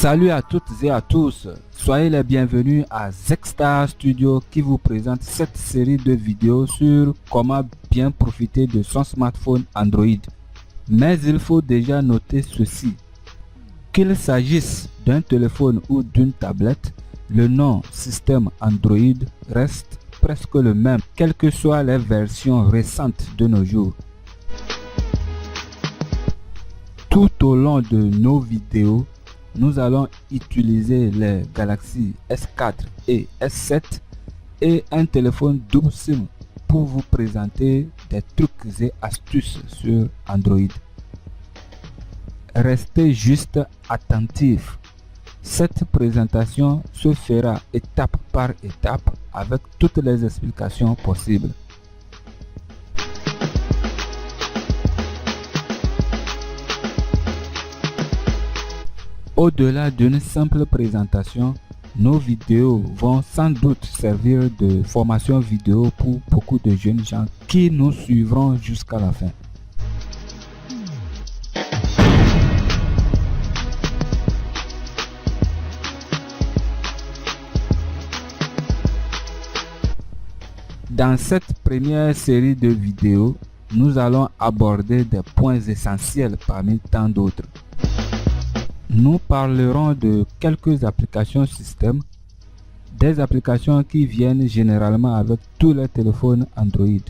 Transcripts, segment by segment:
Salut à toutes et à tous, soyez les bienvenus à Zexstar Studio qui vous présente cette série de vidéos sur comment bien profiter de son smartphone Android. Mais il faut déjà noter ceci, qu'il s'agisse d'un téléphone ou d'une tablette, le nom système Android reste presque le même, quelles que soient les versions récentes de nos jours. Tout au long de nos vidéos, nous allons utiliser les Galaxy S4 et S7 et un téléphone double SIM pour vous présenter des trucs et astuces sur Android. Restez juste attentifs. Cette présentation se fera étape par étape avec toutes les explications possibles. Au-delà d'une simple présentation, nos vidéos vont sans doute servir de formation vidéo pour beaucoup de jeunes gens qui nous suivront jusqu'à la fin. Dans cette première série de vidéos, nous allons aborder des points essentiels parmi tant d'autres. Nous parlerons de quelques applications système, des applications qui viennent généralement avec tous les téléphones Android.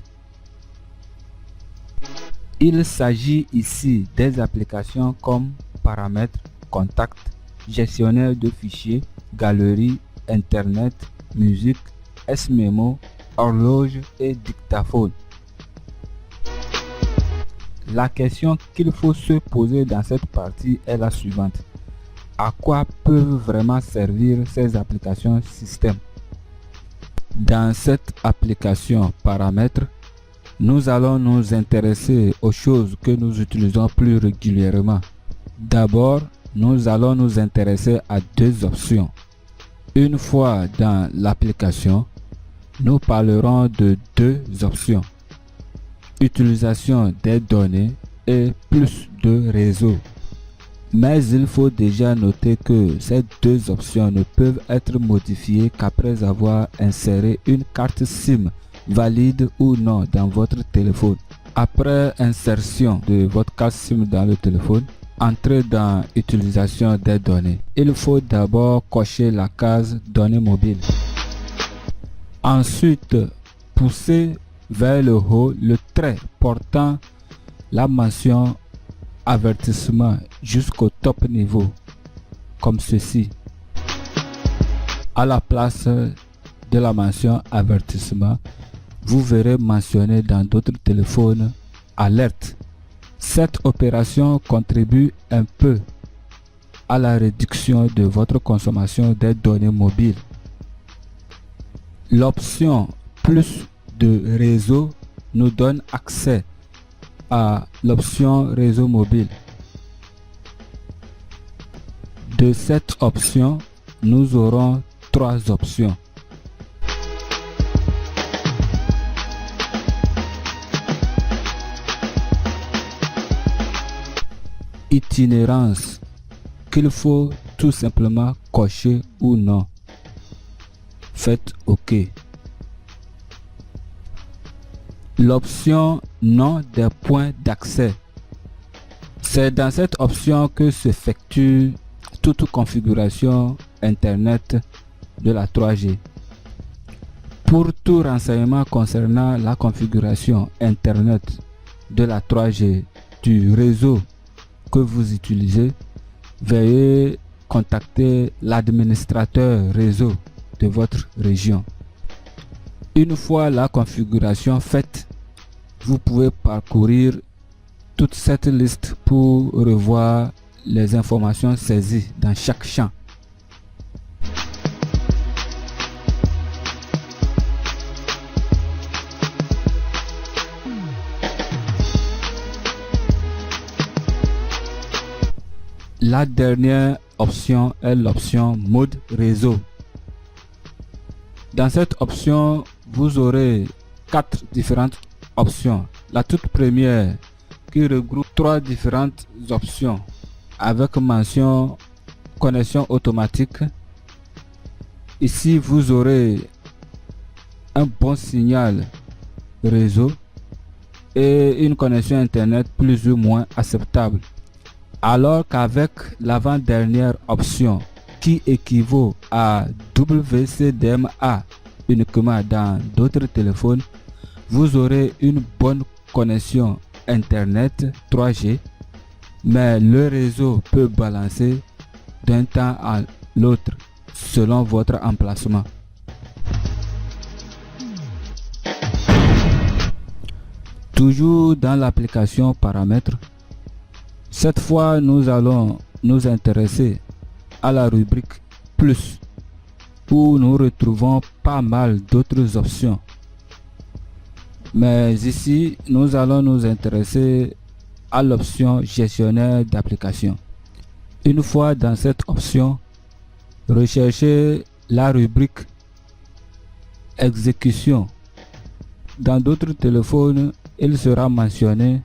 Il s'agit ici des applications comme paramètres, contacts, gestionnaire de fichiers, galerie, internet, musique, S-Memo, horloge et dictaphone. La question qu'il faut se poser dans cette partie est la suivante. À quoi peuvent vraiment servir ces applications système? Dans cette application paramètres, nous allons nous intéresser aux choses que nous utilisons plus régulièrement. D'abord, nous allons nous intéresser à deux options. Une fois dans l'application, nous parlerons de deux options. Utilisation des données et plus de réseau. Mais il faut déjà noter que ces deux options ne peuvent être modifiées qu'après avoir inséré une carte SIM valide ou non dans votre téléphone. Après insertion de votre carte SIM dans le téléphone, entrez dans utilisation des données. Il faut d'abord cocher la case données mobiles. Ensuite, poussez vers le haut le trait portant la mention avertissement jusqu'au top niveau, comme ceci. À la place de la mention avertissement, vous verrez mentionné dans d'autres téléphones alerte. Cette opération contribue un peu à la réduction de votre consommation des données mobiles. L'option plus de réseau nous donne accès à l'option réseau mobile. De cette option, nous aurons trois options. Itinérance, qu'il faut tout simplement cocher ou non. Faites OK. L'option non des points d'accès. C'est dans cette option que s'effectue toute configuration Internet de la 3G. Pour tout renseignement concernant la configuration Internet de la 3G du réseau que vous utilisez, veuillez contacter l'administrateur réseau de votre région. Une fois la configuration faite, vous pouvez parcourir toute cette liste pour revoir les informations saisies dans chaque champ. La dernière option est l'option mode réseau. Dans cette option, vous aurez 4 différentes options. La toute première qui regroupe 3 différentes options avec mention connexion automatique. Ici, vous aurez un bon signal réseau et une connexion internet plus ou moins acceptable. Alors qu'avec l'avant-dernière option qui équivaut à WCDMA uniquement dans d'autres téléphones, vous aurez une bonne connexion internet 3G, mais le réseau peut balancer d'un temps à l'autre selon votre emplacement. Toujours dans l'application paramètres, cette fois nous allons nous intéresser à la rubrique plus, où nous retrouvons pas mal d'autres options. Mais ici, nous allons nous intéresser à l'option gestionnaire d'application. Une fois dans cette option, recherchez la rubrique exécution. Dans d'autres téléphones, il sera mentionné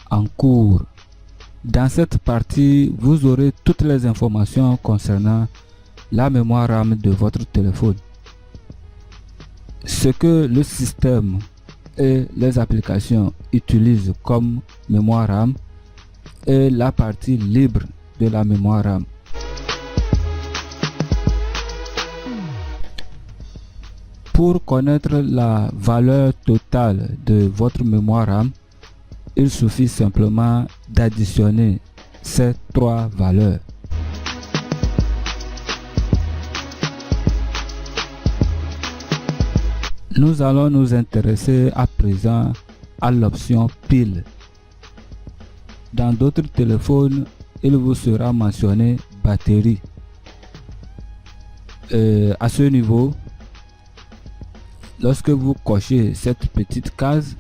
en cours. Dans cette partie, vous aurez toutes les informations concernant la mémoire RAM de votre téléphone. Ce que le système et les applications utilisent comme mémoire RAM et la partie libre de la mémoire RAM. Pour connaître la valeur totale de votre mémoire RAM, il suffit simplement d'additionner ces trois valeurs. Nous allons nous intéresser à présent à l'option pile. Dans d'autres téléphones, il vous sera mentionné batterie. À ce niveau, lorsque vous cochez cette petite case,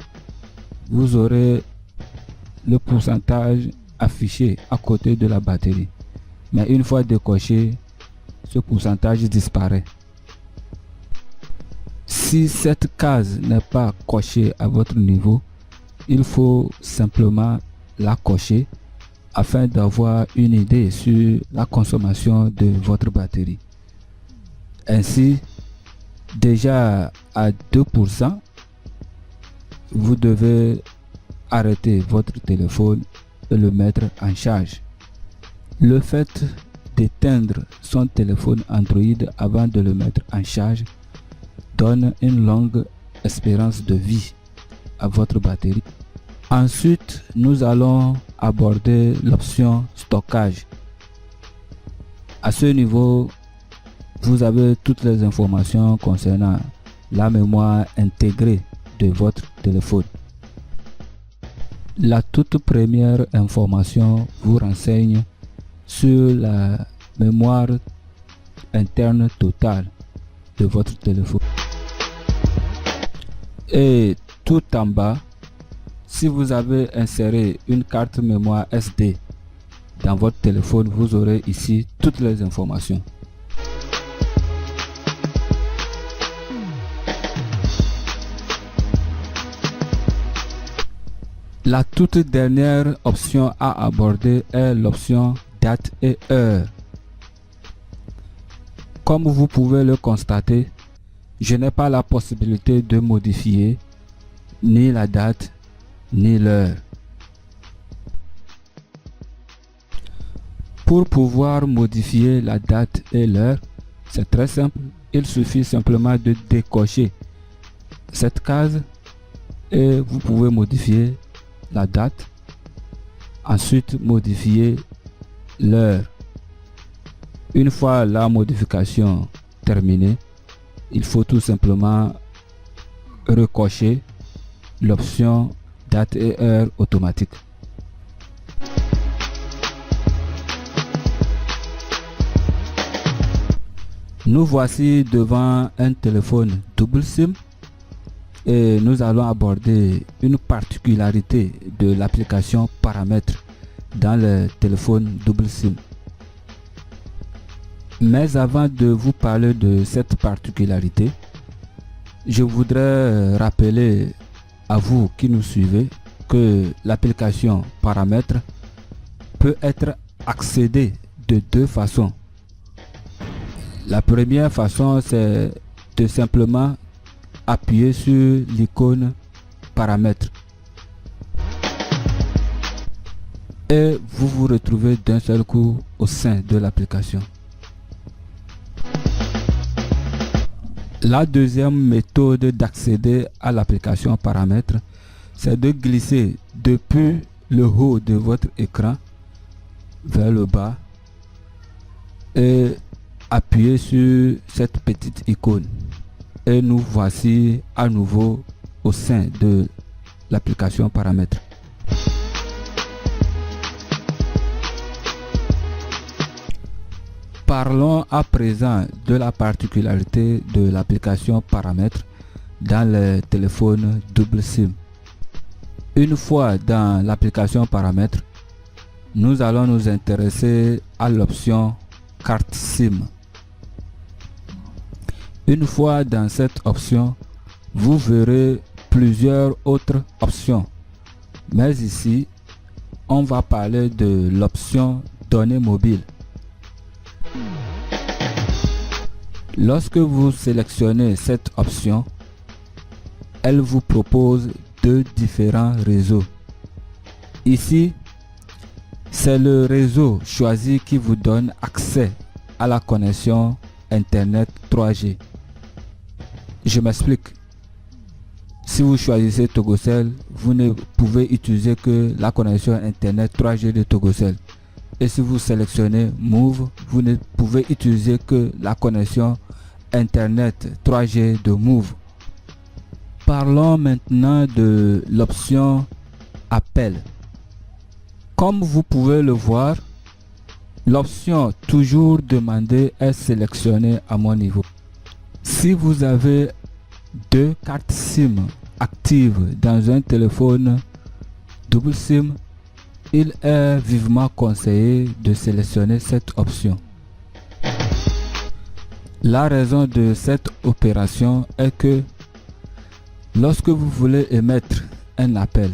vous aurez le pourcentage affiché à côté de la batterie. Mais une fois décoché, ce pourcentage disparaît. Si cette case n'est pas cochée à votre niveau, il faut simplement la cocher afin d'avoir une idée sur la consommation de votre batterie. Ainsi, déjà à 2%, vous devez arrêter votre téléphone et le mettre en charge. Le fait d'éteindre son téléphone Android avant de le mettre en charge donne une longue espérance de vie à votre batterie. Ensuite, nous allons aborder l'option stockage. À ce niveau, vous avez toutes les informations concernant la mémoire intégrée de votre téléphone. La toute première information vous renseigne sur la mémoire interne totale de votre téléphone. Et tout en bas, si vous avez inséré une carte mémoire SD dans votre téléphone, vous aurez ici toutes les informations. La toute dernière option à aborder est l'option date et heure. Comme vous pouvez le constater, je n'ai pas la possibilité de modifier ni la date ni l'heure. Pour pouvoir modifier la date et l'heure, c'est très simple. Il suffit simplement de décocher cette case et vous pouvez modifier la date, ensuite modifier l'heure. Une fois la modification terminée, il faut tout simplement recocher l'option date et heure automatique. Nous voici devant un téléphone double SIM et nous allons aborder une particularité de l'application paramètres dans le téléphone double SIM. Mais avant de vous parler de cette particularité, je voudrais rappeler à vous qui nous suivez que l'application paramètres peut être accédée de deux façons. La première façon, c'est de simplement appuyer sur l'icône paramètres. Et vous vous retrouvez d'un seul coup au sein de l'application. La deuxième méthode d'accéder à l'application paramètres, c'est de glisser depuis le haut de votre écran vers le bas et appuyer sur cette petite icône. Et nous voici à nouveau au sein de l'application paramètres. Parlons à présent de la particularité de l'application paramètres dans les téléphones double SIM. Une fois dans l'application paramètres, nous allons nous intéresser à l'option carte SIM. Une fois dans cette option, vous verrez plusieurs autres options. Mais ici, on va parler de l'option données mobiles. Lorsque vous sélectionnez cette option, elle vous propose deux différents réseaux. Ici, c'est le réseau choisi qui vous donne accès à la connexion Internet 3G. Je m'explique. Si vous choisissez Togocel, vous ne pouvez utiliser que la connexion Internet 3G de Togocel. Et si vous sélectionnez Move, vous ne pouvez utiliser que la connexion Internet 3G de Move. Parlons maintenant de l'option Appel. Comme vous pouvez le voir, l'option toujours demander est sélectionnée à mon niveau. Si vous avez deux cartes SIM actives dans un téléphone double SIM, il est vivement conseillé de sélectionner cette option. La raison de cette opération est que lorsque vous voulez émettre un appel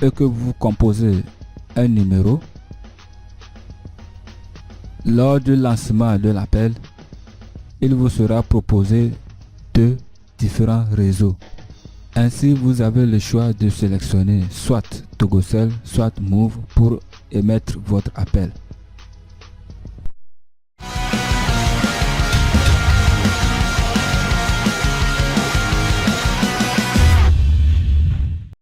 et que vous composez un numéro, lors du lancement de l'appel, il vous sera proposé deux différents réseaux. Ainsi, vous avez le choix de sélectionner soit Togocel, soit Move pour émettre votre appel.